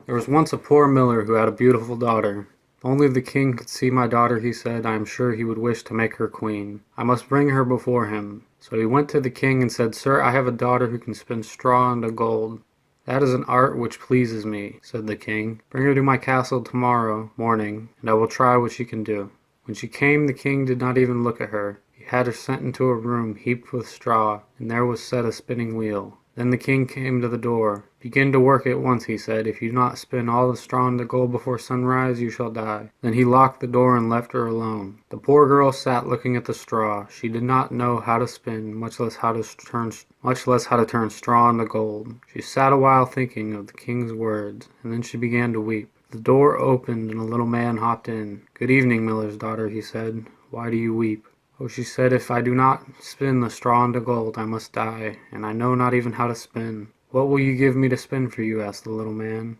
There was once a poor miller who had a beautiful daughter. If only the king could see my daughter, he said, I am sure he would wish to make her queen. I must bring her before him. So he went to the king and said, Sir, I have a daughter who can spin straw into gold. That is an art which pleases me, said the king. Bring her to my castle tomorrow morning, and I will try what she can do. When she came, the king did not even look at her. He had her sent into a room heaped with straw, and there was set a spinning wheel. Then the king came to the door. Begin to work at once, he said. If you do not spin all the straw into gold before sunrise, you shall die. Then he locked the door and left her alone. The poor girl sat looking at the straw. She did not know how to spin, much less how to turn straw into gold. She sat a while thinking of the king's words, and then she began to weep. The door opened and a little man hopped in. Good evening, miller's daughter, he said. Why do you weep? Oh, she said, if I do not spin the straw into gold, I must die, and I know not even how to spin. What will you give me to spin for you? Asked the little man.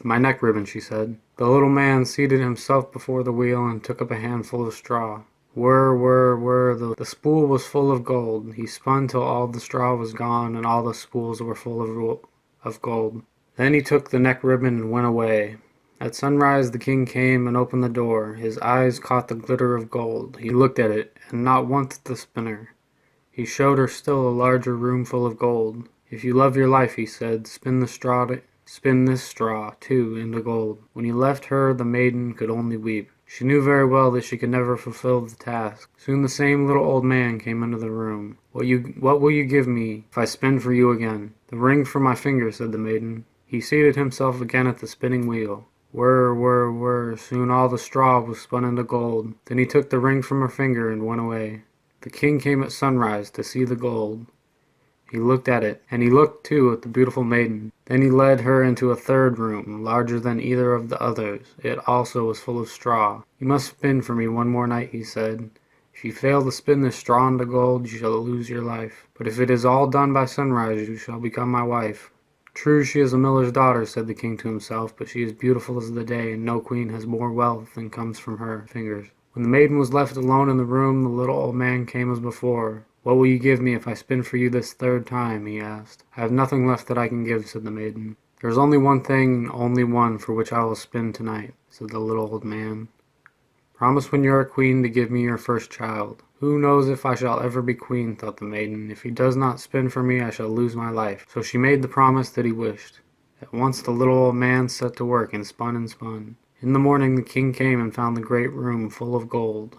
My neck ribbon, she said. The little man seated himself before the wheel and took up a handful of straw. Whir, whir, whir, the spool was full of gold. He spun till all the straw was gone, and all the spools were full of gold. Then he took the neck ribbon and went away. At sunrise the king came and opened the door. His eyes caught the glitter of gold. He looked at it, and not once at the spinner. He showed her still a larger room full of gold. If you love your life, he said, spin this straw, too, into gold. When he left her, the maiden could only weep. She knew very well that she could never fulfill the task. Soon the same little old man came into the room. What will you give me if I spin for you again? The ring for my finger, said the maiden. He seated himself again at the spinning wheel. Whir, whir, whir, soon all the straw was spun into gold. Then he took the ring from her finger and went away. The king came at sunrise to see the gold. He looked at it, and he looked too at the beautiful maiden. Then he led her into a third room, larger than either of the others. It also was full of straw. You must spin for me one more night, he said. If you fail to spin this straw into gold, you shall lose your life. But if it is all done by sunrise, you shall become my wife. True, she is a miller's daughter, said the king to himself, but she is beautiful as the day, and no queen has more wealth than comes from her fingers. When the maiden was left alone in the room, the little old man came as before. What will you give me if I spin for you this third time? He asked. I have nothing left that I can give, said the maiden. There is only one thing, only one, for which I will spin tonight, said the little old man. Promise when you are queen to give me your first child. Who knows if I shall ever be queen, thought the maiden. If he does not spin for me, I shall lose my life. So she made the promise that he wished. At once the little old man set to work and spun and spun. In the morning the king came and found the great room full of gold.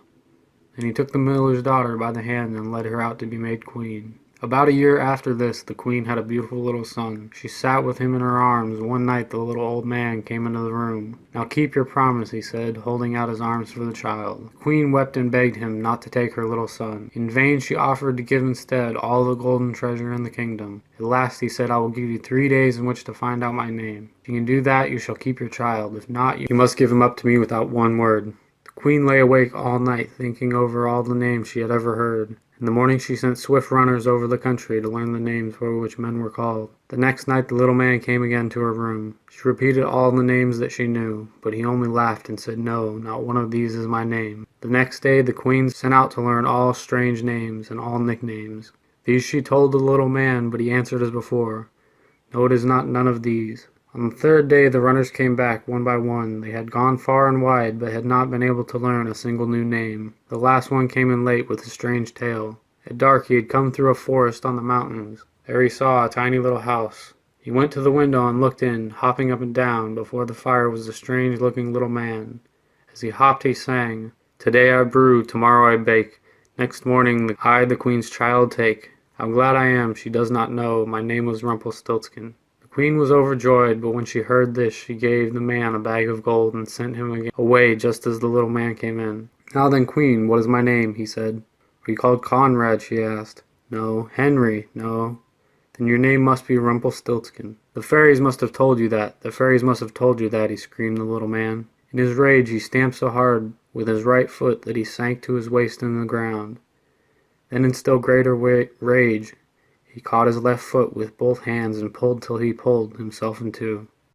Then he took the miller's daughter by the hand and led her out to be made queen. About a year after this, the queen had a beautiful little son. She sat with him in her arms. One night the little old man came into the room. Now keep your promise, he said, holding out his arms for the child. The queen wept and begged him not to take her little son. In vain she offered to give instead all the golden treasure in the kingdom. At last he said, I will give you 3 days in which to find out my name. If you can do that, you shall keep your child. If not, you must give him up to me without one word. The queen lay awake all night thinking over all the names she had ever heard. In the morning she sent swift runners over the country to learn the names by which men were called. The next night the little man came again to her room. She repeated all the names that she knew, but he only laughed and said, No, not one of these is my name. The next day the queen sent out to learn all strange names and all nicknames. These she told the little man, but he answered as before, No, it is not none of these. On the third day the runners came back one by one. They had gone far and wide, but had not been able to learn a single new name. The last one came in late with a strange tale. At dark he had come through a forest on the mountains. There he saw a tiny little house. He went to the window and looked in. Hopping up and down before the fire was a strange-looking little man. As he hopped he sang, Today I brew, tomorrow I bake. Next morning I the queen's child take. How glad I am she does not know my name was Rumpelstiltskin. The queen was overjoyed, but when she heard this she gave the man a bag of gold and sent him away just as the little man came in. Now then, queen, what is my name? He said. Are you called Conrad? She asked. No. Henry? No. Then your name must be Rumpelstiltskin. The fairies must have told you that. The fairies must have told you that, he screamed, the little man. In his rage he stamped so hard with his right foot that he sank to his waist in the ground. Then in still greater rage he caught his left foot with both hands and pulled till he pulled himself in two.